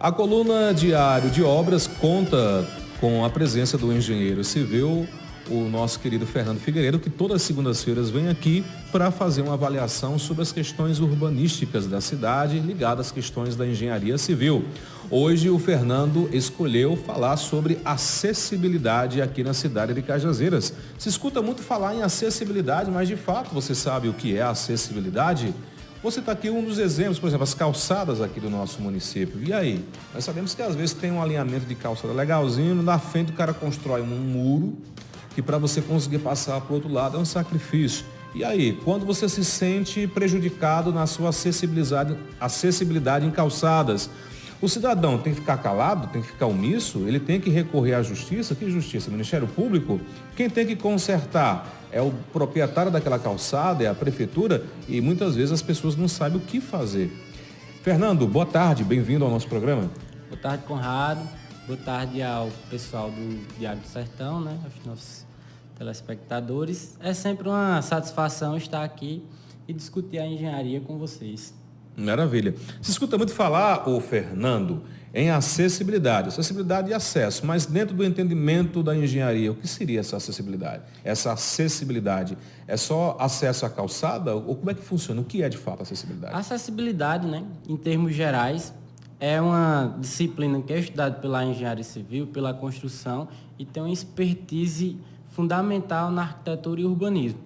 A coluna Diário de Obras conta com a presença do engenheiro civil, o nosso querido Fernando Figueiredo, que todas as segundas-feiras vem aqui para fazer uma avaliação sobre as questões urbanísticas da cidade ligadas às questões da engenharia civil. Hoje o Fernando escolheu falar sobre acessibilidade aqui na cidade de Cajazeiras. Se escuta muito falar em acessibilidade, mas de fato você sabe o que é acessibilidade? Você está aqui um dos exemplos, por exemplo, as calçadas aqui do nosso município. E aí? Nós sabemos que às vezes tem um alinhamento de calçada legalzinho, na frente o cara constrói um muro, que para você conseguir passar para o outro lado é um sacrifício. E aí, quando você se sente prejudicado na sua acessibilidade em calçadas, o cidadão tem que ficar calado, tem que ficar omisso, ele tem que recorrer à justiça. Que justiça? Ministério Público? Quem tem que consertar é o proprietário daquela calçada, é a prefeitura, e muitas vezes as pessoas não sabem o que fazer. Fernando, boa tarde, bem-vindo ao nosso programa. Boa tarde, Conrado. Boa tarde ao pessoal do Diário do Sertão, né? Aos nossos telespectadores. É sempre uma satisfação estar aqui e discutir a engenharia com vocês. Maravilha. Se escuta muito falar, ô Fernando, em acessibilidade e acesso, mas dentro do entendimento da engenharia, o que seria essa acessibilidade? Essa acessibilidade é só acesso à calçada ou como é que funciona? O que é de fato acessibilidade? Acessibilidade, né, em termos gerais, é uma disciplina que é estudada pela engenharia civil, pela construção e tem uma expertise fundamental na arquitetura e urbanismo.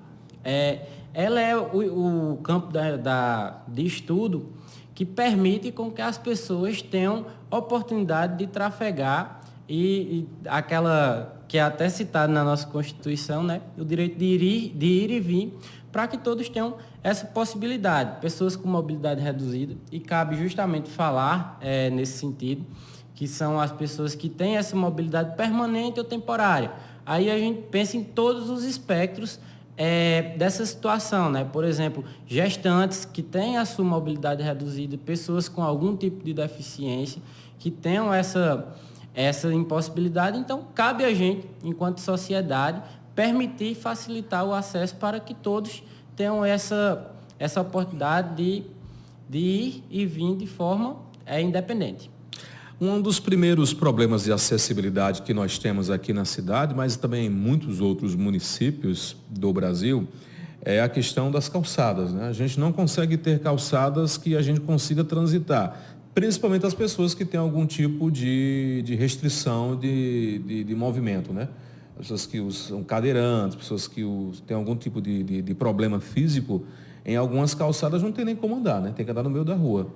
Ela é o campo de estudo que permite com que as pessoas tenham oportunidade de trafegar e aquela que é até citada na nossa Constituição, né, o direito de ir e vir, para que todos tenham essa possibilidade. Pessoas com mobilidade reduzida, e cabe justamente falar nesse sentido, que são as pessoas que têm essa mobilidade permanente ou temporária. Aí a gente pensa em todos os espectros dessa situação, né? Por exemplo, gestantes que têm a sua mobilidade reduzida, pessoas com algum tipo de deficiência que tenham essa impossibilidade. Então, cabe a gente, enquanto sociedade, permitir e facilitar o acesso para que todos tenham essa oportunidade de ir e vir de forma independente. Um dos primeiros problemas de acessibilidade que nós temos aqui na cidade, mas também em muitos outros municípios do Brasil, é a questão das calçadas, né? A gente não consegue ter calçadas que a gente consiga transitar, principalmente as pessoas que têm algum tipo de restrição de movimento, né? Pessoas que são cadeirantes, pessoas que têm algum tipo de problema físico, em algumas calçadas não tem nem como andar, né? Tem que andar no meio da rua.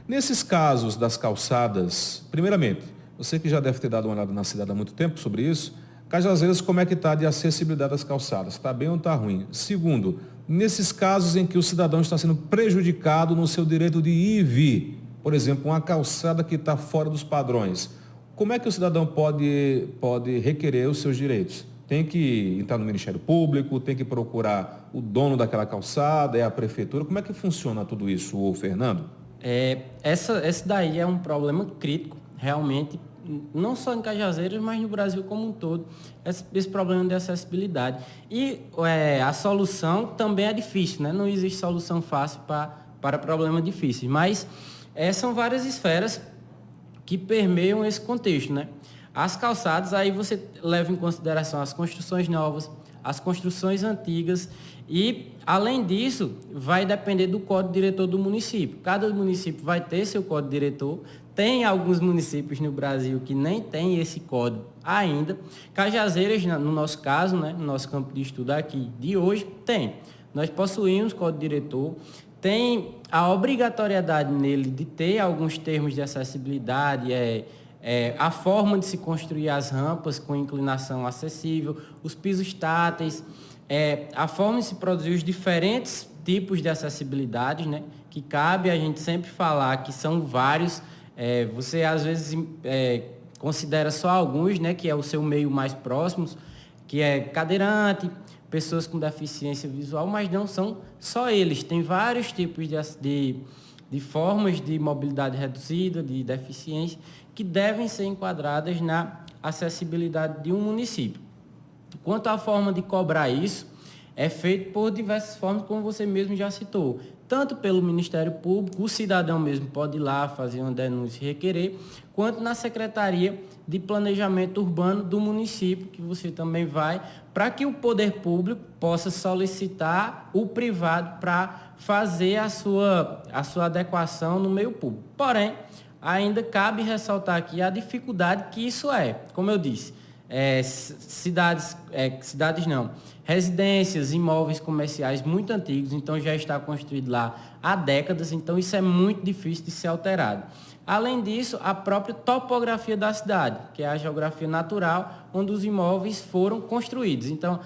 Nesses casos das calçadas, primeiramente, você que já deve ter dado uma olhada na cidade há muito tempo sobre isso, Cajazeiras, como é que está de acessibilidade das calçadas? Está bem ou está ruim? Segundo, nesses casos em que o cidadão está sendo prejudicado no seu direito de ir e vir, por exemplo, uma calçada que está fora dos padrões, como é que o cidadão pode requerer os seus direitos? Tem que entrar no Ministério Público, tem que procurar o dono daquela calçada, é a prefeitura. Como é que funciona tudo isso, Fernando? Esse daí é um problema crítico, realmente, não só em Cajazeiras, mas no Brasil como um todo, esse problema de acessibilidade. E a solução também é difícil, né? Não existe solução fácil para problemas difíceis, mas são várias esferas que permeiam esse contexto, né? As calçadas, aí você leva em consideração as construções novas, as construções antigas e, além disso, vai depender do código diretor do município. Cada município vai ter seu código diretor. Tem alguns municípios no Brasil que nem tem esse código ainda. Cajazeiras, no nosso caso, né, no nosso campo de estudo aqui de hoje, tem. Nós possuímos código diretor. Tem a obrigatoriedade nele de ter alguns termos de acessibilidade, a forma de se construir as rampas com inclinação acessível, os pisos táteis, a forma de se produzir os diferentes tipos de acessibilidade, né? Que cabe a gente sempre falar que são vários. Você às vezes considera só alguns, né? Que é o seu meio mais próximo, que é cadeirante, pessoas com deficiência visual, mas não são só eles. Tem vários tipos de formas de mobilidade reduzida, de deficiência, que devem ser enquadradas na acessibilidade de um município. Quanto à forma de cobrar isso, é feito por diversas formas, como você mesmo já citou. Tanto pelo Ministério Público, o cidadão mesmo pode ir lá fazer uma denúncia e requerer, quanto na Secretaria de Planejamento Urbano do município, que você também vai, para que o poder público possa solicitar o privado para fazer a sua adequação no meio público. Porém, ainda cabe ressaltar aqui a dificuldade que isso é. Como eu disse, residências, imóveis comerciais muito antigos, então já está construído lá há décadas, então isso é muito difícil de ser alterado. Além disso, a própria topografia da cidade, que é a geografia natural onde os imóveis foram construídos. Então,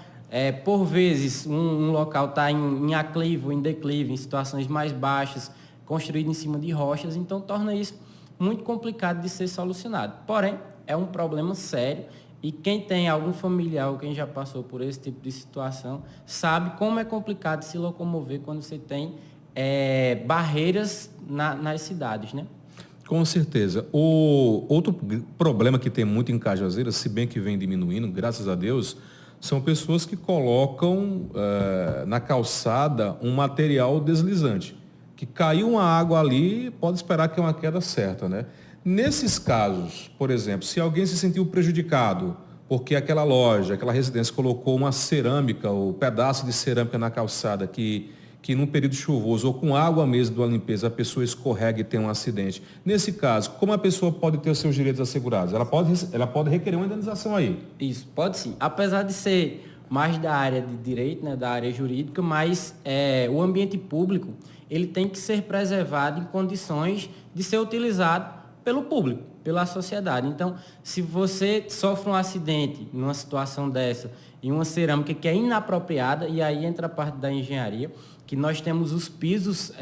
por vezes, um local está em aclive, em declive, em situações mais baixas, construído em cima de rochas, então torna isso muito complicado de ser solucionado. Porém, é um problema sério e quem tem algum familiar ou quem já passou por esse tipo de situação sabe como é complicado se locomover quando você tem barreiras nas cidades, né? Com certeza. O outro problema que tem muito em Cajazeiras, se bem que vem diminuindo, graças a Deus, são pessoas que colocam na calçada um material deslizante. Que caiu uma água ali, pode esperar que é uma queda certa, né? Nesses casos, por exemplo, se alguém se sentiu prejudicado porque aquela loja, aquela residência colocou uma cerâmica, ou pedaço de cerâmica na calçada que num período chuvoso ou com água mesmo da limpeza a pessoa escorrega e tem um acidente. Nesse caso, como a pessoa pode ter os seus direitos assegurados? Ela pode requerer uma indenização aí. Isso, pode sim. Apesar de ser mais da área de direito, né, da área jurídica, mas o ambiente público ele tem que ser preservado em condições de ser utilizado pelo público, pela sociedade. Então, se você sofre um acidente numa situação dessa, em uma cerâmica que é inapropriada, e aí entra a parte da engenharia, que nós temos os pisos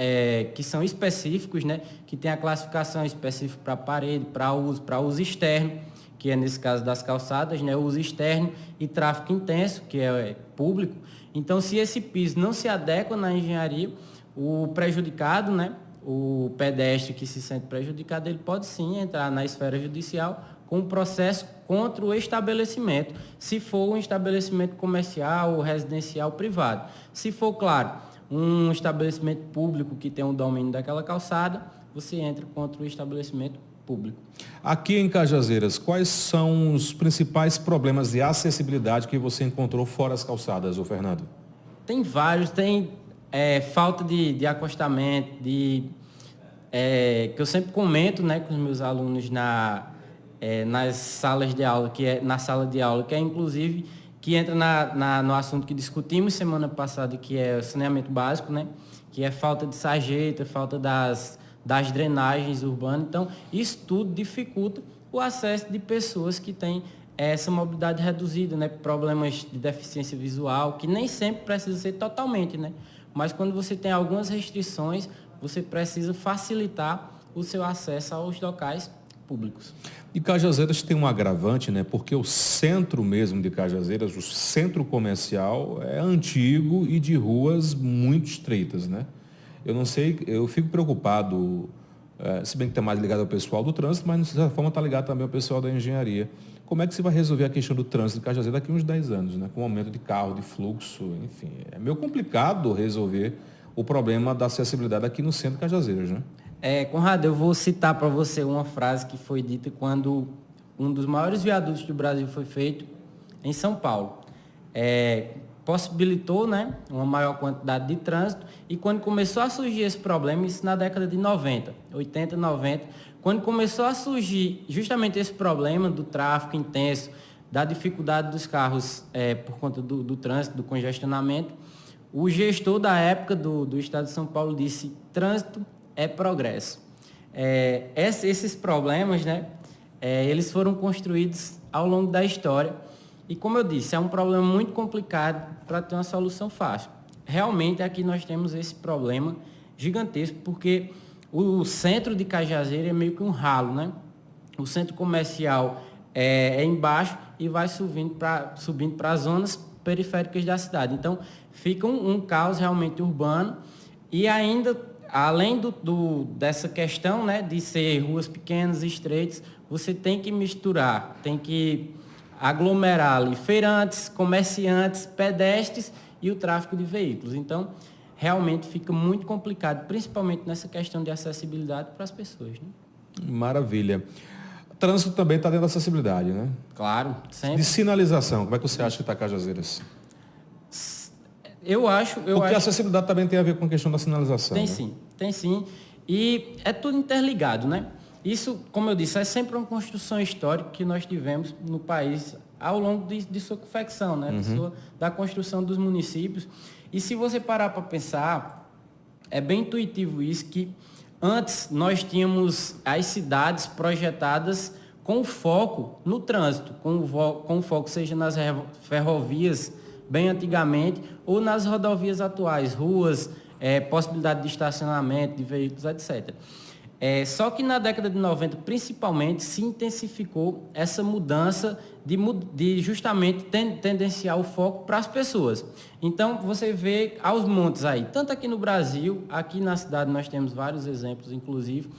que são específicos, né, que tem a classificação específica para parede, para uso externo, que é nesse caso das calçadas, né, uso externo e tráfego intenso, que é público. Então, se esse piso não se adequa na engenharia, o prejudicado, né, o pedestre que se sente prejudicado, ele pode sim entrar na esfera judicial com um processo contra o estabelecimento, se for um estabelecimento comercial ou residencial privado. Se for, claro, um estabelecimento público que tem o domínio daquela calçada, você entra contra o estabelecimento público. Aqui em Cajazeiras, quais são os principais problemas de acessibilidade que você encontrou fora as calçadas, ô Fernando? Tem vários, tem falta de acostamento, que eu sempre comento, né, com os meus alunos nas salas de aula, na sala de aula, que é inclusive que entra no assunto que discutimos semana passada, que é o saneamento básico, né, que é falta de sarjeta, falta das drenagens urbanas. Então, isso tudo dificulta o acesso de pessoas que têm essa mobilidade reduzida, né, problemas de deficiência visual, que nem sempre precisa ser totalmente, né, mas quando você tem algumas restrições, você precisa facilitar o seu acesso aos locais públicos. E Cajazeiras tem um agravante, né? Porque o centro mesmo de Cajazeiras, o centro comercial, é antigo e de ruas muito estreitas, né? Eu não sei, eu fico preocupado, se bem que está mais ligado ao pessoal do trânsito, mas de certa forma está ligado também ao pessoal da engenharia. Como é que você vai resolver a questão do trânsito de Cajazeiras daqui a uns 10 anos, né? Com o aumento de carro, de fluxo, enfim. É meio complicado resolver o problema da acessibilidade aqui no centro de Cajazeiras, né? Conrado, eu vou citar para você uma frase que foi dita quando um dos maiores viadutos do Brasil foi feito em São Paulo. Possibilitou, né, uma maior quantidade de trânsito, e quando começou a surgir esse problema, isso na década de 90, 80, 90, quando começou a surgir justamente esse problema do tráfego intenso, da dificuldade dos carros por conta do trânsito, do congestionamento, o gestor da época do Estado de São Paulo disse: trânsito é progresso. Esses problemas, né, eles foram construídos ao longo da história e, como eu disse, é um problema muito complicado para ter uma solução fácil. Realmente aqui nós temos esse problema gigantesco porque o centro de Cajazeiras é meio que um ralo, né? O centro comercial é embaixo e vai subindo para as zonas periféricas da cidade. Então fica um caos realmente urbano e ainda além dessa questão, né, de ser ruas pequenas e estreitas, você tem que misturar, tem que aglomerar ali feirantes, comerciantes, pedestres e o tráfego de veículos. Então, realmente fica muito complicado, principalmente nessa questão de acessibilidade para as pessoas. Né? Maravilha. O trânsito também está dentro da acessibilidade, né? Claro, sempre. De sinalização, como é que você acha que está Cajazeiras? Porque a acessibilidade também tem a ver com a questão da sinalização. Tem sim. E é tudo interligado, né? Isso, como eu disse, é sempre uma construção histórica que nós tivemos no país ao longo de sua confecção, né? Da construção dos municípios. E se você parar para pensar, é bem intuitivo isso, que antes nós tínhamos as cidades projetadas com foco no trânsito, com foco seja nas ferrovias, bem antigamente, ou nas rodovias atuais, ruas, possibilidade de estacionamento de veículos, etc. Só que na década de 90, principalmente, se intensificou essa mudança de justamente tendenciar o foco para as pessoas. Então, você vê aos montes aí, tanto aqui no Brasil, aqui na cidade nós temos vários exemplos, inclusive,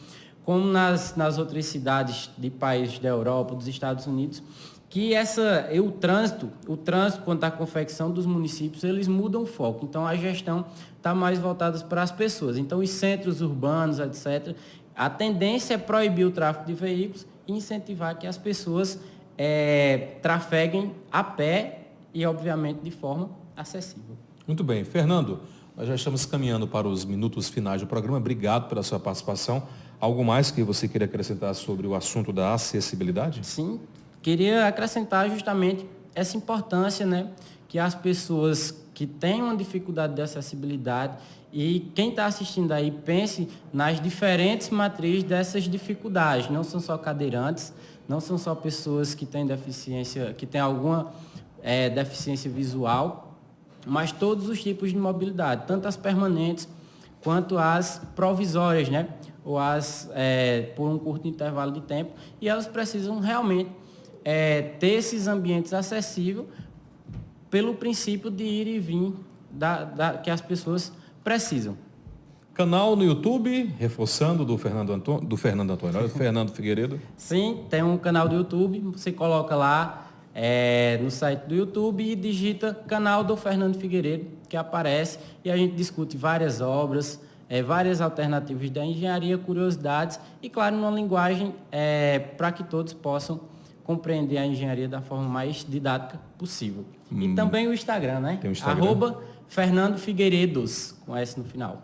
como nas outras cidades de países da Europa, dos Estados Unidos, que o trânsito, quanto à confecção dos municípios, eles mudam o foco. Então, a gestão está mais voltada para as pessoas. Então, os centros urbanos, etc., a tendência é proibir o tráfego de veículos e incentivar que as pessoas trafeguem a pé e, obviamente, de forma acessível. Muito bem. Fernando, nós já estamos caminhando para os minutos finais do programa. Obrigado pela sua participação. Algo mais que você queira acrescentar sobre o assunto da acessibilidade? Sim. Queria acrescentar justamente essa importância, né, que as pessoas que têm uma dificuldade de acessibilidade e quem está assistindo aí pense nas diferentes matrizes dessas dificuldades. Não são só cadeirantes, não são só pessoas que têm deficiência, que têm alguma deficiência visual, mas todos os tipos de mobilidade, tanto as permanentes quanto as provisórias, né, ou as por um curto intervalo de tempo, e elas precisam realmente ter esses ambientes acessíveis pelo princípio de ir e vir que as pessoas precisam. Canal no YouTube, reforçando do Fernando Antônio, Fernando Figueiredo. Sim, tem um canal do YouTube, você coloca lá no site do YouTube e digita canal do Fernando Figueiredo, que aparece, e a gente discute várias obras, várias alternativas da engenharia, curiosidades e, claro, numa linguagem para que todos possam compreender a engenharia da forma mais didática possível. E também o Instagram, né? Tem o Instagram. @Fernando Figueiredos, com S no final.